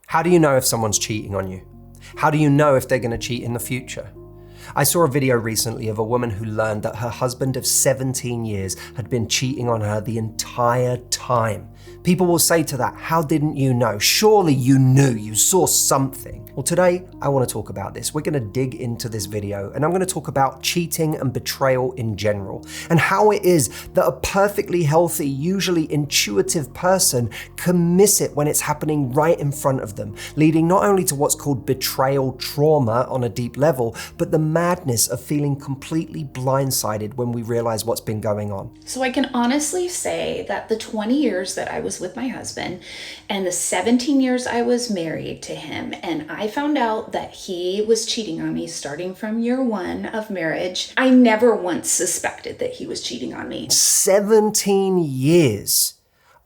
How do you know if someone's cheating on you? How do you know if they're going to cheat in the future? I saw a video recently of a woman who learned that her husband of 17 years had been cheating on her the entire time. People will say to that, how didn't you know? Surely you knew, you saw something. Well, today I want to talk about this. We're going to dig into this video and I'm going to talk about cheating and betrayal in general and how it is that a perfectly healthy, usually intuitive person can miss it when it's happening right in front of them, leading not only to what's called betrayal trauma on a deep level, but the madness of feeling completely blindsided when we realize what's been going on. So I can honestly say that the 20 years that I was with my husband and the 17 years I was married to him, and I found out that he was cheating on me starting from year 1 of marriage, I never once suspected that he was cheating on me. 17 years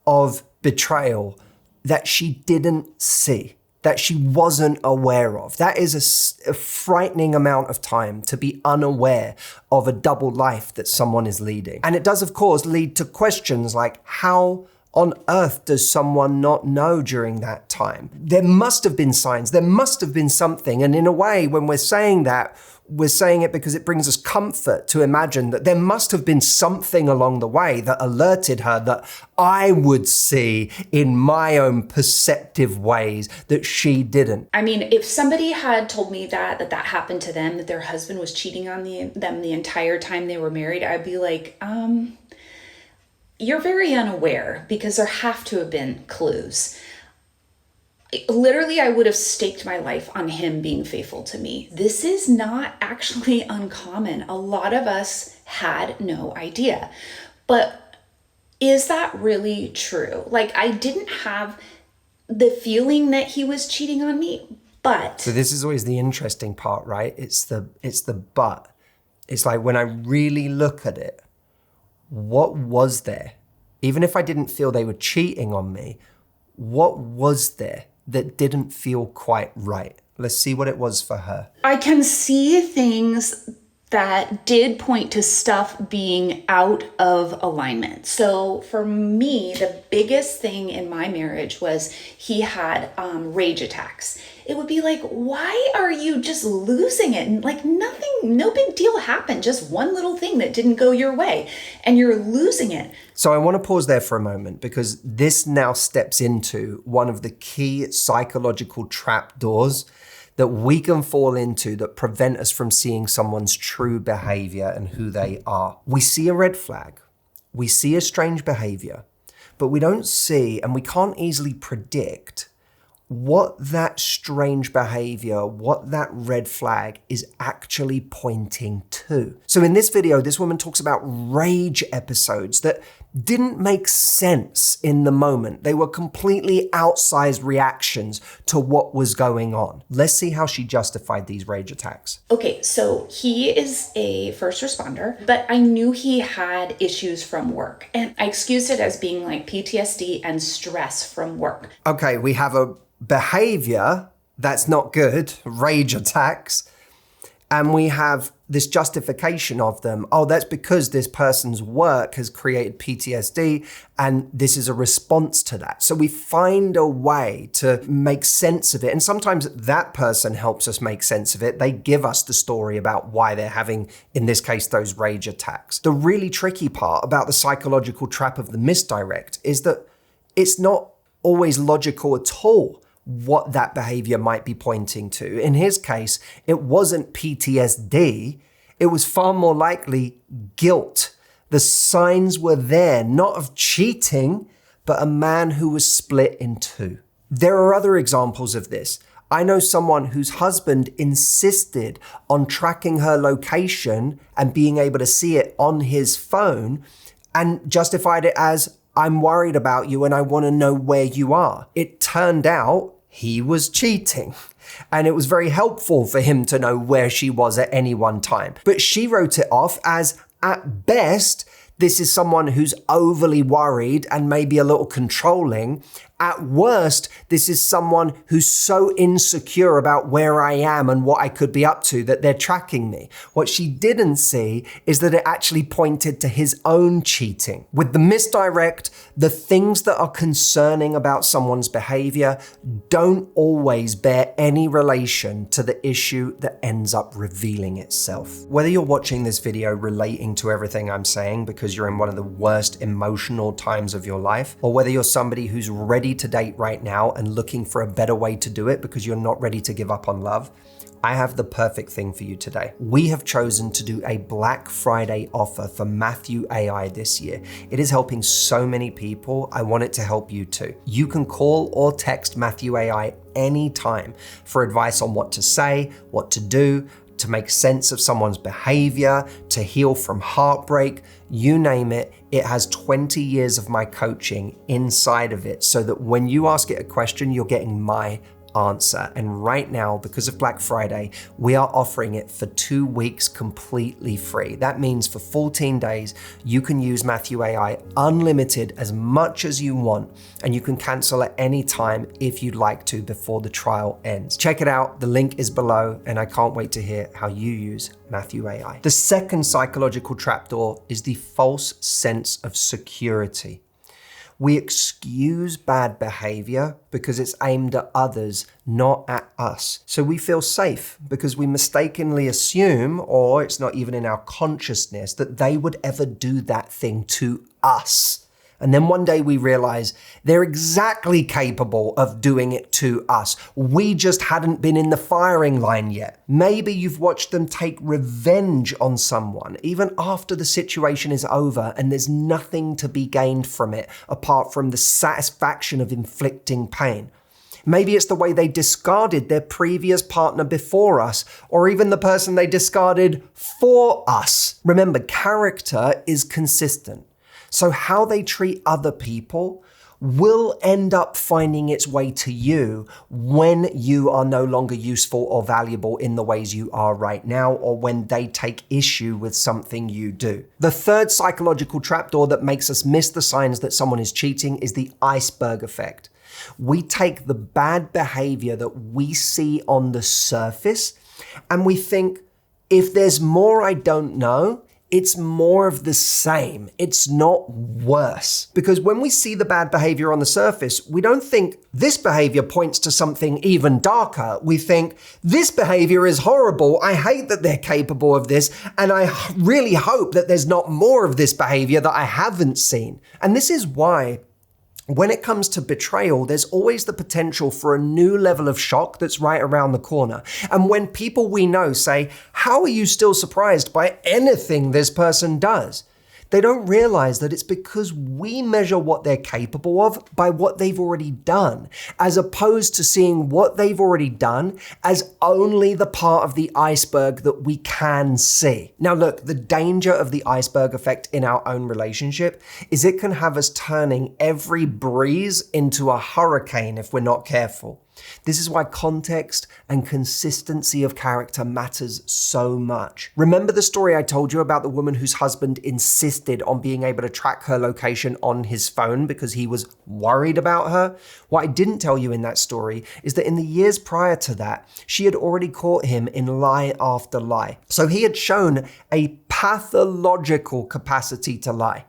of betrayal that she didn't see, that she wasn't aware of. That is a frightening amount of time to be unaware of a double life that someone is leading. And it does, of course, lead to questions like, how on earth does someone not know during that time? There must have been signs, there must have been something. And in a way, when we're saying that, we're saying it because it brings us comfort to imagine that there must have been something along the way that alerted her that I would see in my own perceptive ways that she didn't. I mean, if somebody had told me that happened to them, that their husband was cheating on them the entire time they were married, I'd be like, you're very unaware, because there have to have been clues. Literally, I would have staked my life on him being faithful to me. This is not actually uncommon. A lot of us had no idea. But is that really true? Like, I didn't have the feeling that he was cheating on me, but... So this is always the interesting part, right? It's the but. It's like when I really look at it, what was there? Even if I didn't feel they were cheating on me, what was there that didn't feel quite right? Let's see what it was for her. I can see things that did point to stuff being out of alignment. So for me, the biggest thing in my marriage was he had rage attacks. It would be like, why are you just losing it? And like nothing, no big deal happened. Just one little thing that didn't go your way and you're losing it. So I want to pause there for a moment because this now steps into one of the key psychological trapdoors that we can fall into that prevent us from seeing someone's true behavior and who they are. We see a red flag, we see a strange behavior, but we don't see and we can't easily predict what that strange behavior, what that red flag is actually pointing to. So in this video, this woman talks about rage episodes that didn't make sense in the moment. They were completely outsized reactions to what was going on. Let's see how she justified these rage attacks. Okay, so he is a first responder, but I knew he had issues from work. And I excused it as being like PTSD and stress from work. Okay, we have a behavior that's not good, rage attacks, and we have this justification of them. Oh, that's because this person's work has created PTSD and this is a response to that. So we find a way to make sense of it. And sometimes that person helps us make sense of it. They give us the story about why they're having, in this case, those rage attacks. The really tricky part about the psychological trap of the misdirect is that it's not always logical at all what that behavior might be pointing to. In his case, it wasn't PTSD. It was far more likely guilt. The signs were there, not of cheating, but a man who was split in two. There are other examples of this. I know someone whose husband insisted on tracking her location and being able to see it on his phone and justified it as, I'm worried about you and I want to know where you are. It turned out he was cheating. And it was very helpful for him to know where she was at any one time. But she wrote it off as, at best, this is someone who's overly worried and maybe a little controlling. At worst, this is someone who's so insecure about where I am and what I could be up to that they're tracking me. What she didn't see is that it actually pointed to his own cheating. With the misdirect, the things that are concerning about someone's behavior don't always bear any relation to the issue that ends up revealing itself. Whether you're watching this video relating to everything I'm saying because you're in one of the worst emotional times of your life, or whether you're somebody who's ready to date right now and looking for a better way to do it because you're not ready to give up on love, I have the perfect thing for you today. We have chosen to do a Black Friday offer for Matthew AI this year. It is helping so many people. I want it to help you too. You can call or text Matthew AI anytime for advice on what to say, what to do, to make sense of someone's behavior, to heal from heartbreak, you name it. It has 20 years of my coaching inside of it so that when you ask it a question, you're getting my answer. And right now, because of Black Friday, we are offering it for 2 weeks completely free. That means for 14 days, you can use Matthew AI unlimited as much as you want, and you can cancel at any time if you'd like to before the trial ends. Check it out. The link is below, and I can't wait to hear how you use Matthew AI. The second psychological trapdoor is the false sense of security. We excuse bad behavior because it's aimed at others, not at us. So we feel safe because we mistakenly assume, or it's not even in our consciousness, that they would ever do that thing to us. And then one day we realize they're exactly capable of doing it to us. We just hadn't been in the firing line yet. Maybe you've watched them take revenge on someone, even after the situation is over and there's nothing to be gained from it apart from the satisfaction of inflicting pain. Maybe it's the way they discarded their previous partner before us, or even the person they discarded for us. Remember, character is consistent. So how they treat other people will end up finding its way to you when you are no longer useful or valuable in the ways you are right now, or when they take issue with something you do. The third psychological trapdoor that makes us miss the signs that someone is cheating is the iceberg effect. We take the bad behavior that we see on the surface and we think, if there's more I don't know, it's more of the same. It's not worse. Because when we see the bad behavior on the surface, we don't think this behavior points to something even darker. We think this behavior is horrible. I hate that they're capable of this. And I really hope that there's not more of this behavior that I haven't seen. And this is why when it comes to betrayal, there's always the potential for a new level of shock that's right around the corner. And when people we know say, "How are you still surprised by anything this person does?" they don't realize that it's because we measure what they're capable of by what they've already done, as opposed to seeing what they've already done as only the part of the iceberg that we can see. Now look, the danger of the iceberg effect in our own relationship is it can have us turning every breeze into a hurricane if we're not careful. This is why context and consistency of character matters so much. Remember the story I told you about the woman whose husband insisted on being able to track her location on his phone because he was worried about her? What I didn't tell you in that story is that in the years prior to that, she had already caught him in lie after lie. So he had shown a pathological capacity to lie.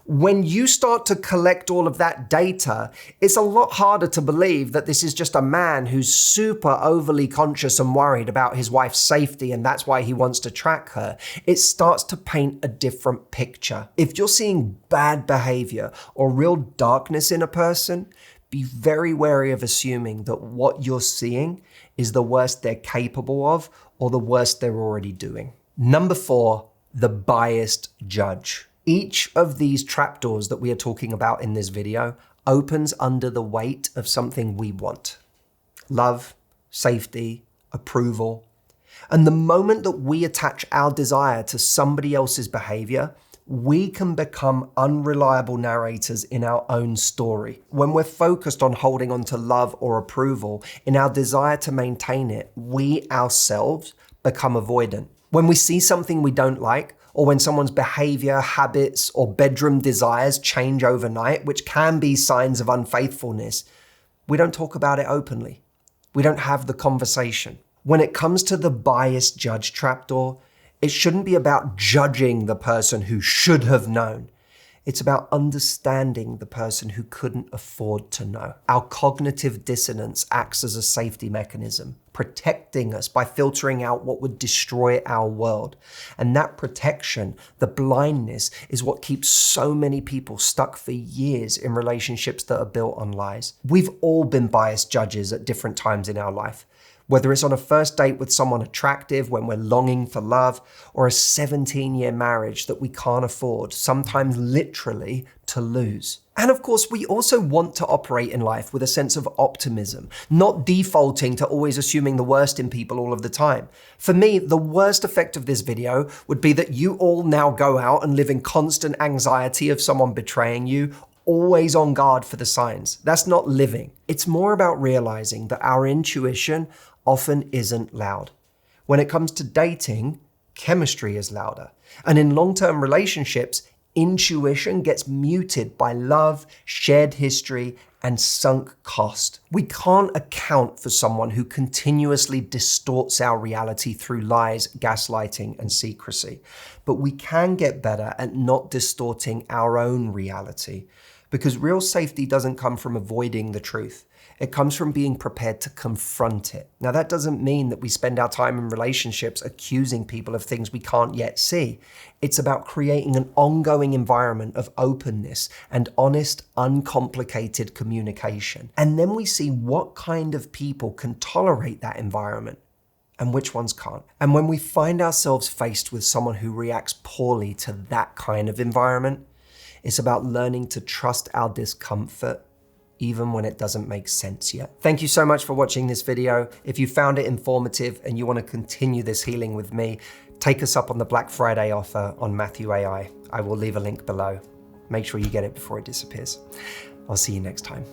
When you start to collect all of that data, it's a lot harder to believe that this is just a man who's super overly conscious and worried about his wife's safety and that's why he wants to track her. It starts to paint a different picture. If you're seeing bad behavior or real darkness in a person, be very wary of assuming that what you're seeing is the worst they're capable of or the worst they're already doing. Number 4, the biased judge. Each of these trapdoors that we are talking about in this video opens under the weight of something we want. Love, safety, approval. And the moment that we attach our desire to somebody else's behavior, we can become unreliable narrators in our own story. When we're focused on holding on to love or approval, in our desire to maintain it, we ourselves become avoidant. When we see something we don't like, or when someone's behavior, habits, or bedroom desires change overnight, which can be signs of unfaithfulness, we don't talk about it openly. We don't have the conversation. When it comes to the bias judge trapdoor, it shouldn't be about judging the person who should have known. It's about understanding the person who couldn't afford to know. Our cognitive dissonance acts as a safety mechanism, protecting us by filtering out what would destroy our world. And that protection, the blindness, is what keeps so many people stuck for years in relationships that are built on lies. We've all been biased judges at different times in our life. Whether it's on a first date with someone attractive when we're longing for love, or a 17-year marriage that we can't afford, sometimes literally to lose. And of course, we also want to operate in life with a sense of optimism, not defaulting to always assuming the worst in people all of the time. For me, the worst effect of this video would be that you all now go out and live in constant anxiety of someone betraying you, always on guard for the signs. That's not living. It's more about realizing that our intuition often isn't loud. When it comes to dating, chemistry is louder. And in long-term relationships, intuition gets muted by love, shared history, and sunk cost. We can't account for someone who continuously distorts our reality through lies, gaslighting, and secrecy. But we can get better at not distorting our own reality, because real safety doesn't come from avoiding the truth. It comes from being prepared to confront it. Now, that doesn't mean that we spend our time in relationships accusing people of things we can't yet see. It's about creating an ongoing environment of openness and honest, uncomplicated communication. And then we see what kind of people can tolerate that environment and which ones can't. And when we find ourselves faced with someone who reacts poorly to that kind of environment, it's about learning to trust our discomfort even when it doesn't make sense yet. Thank you so much for watching this video. If you found it informative and you want to continue this healing with me, take us up on the Black Friday offer on Matthew AI. I will leave a link below. Make sure you get it before it disappears. I'll see you next time.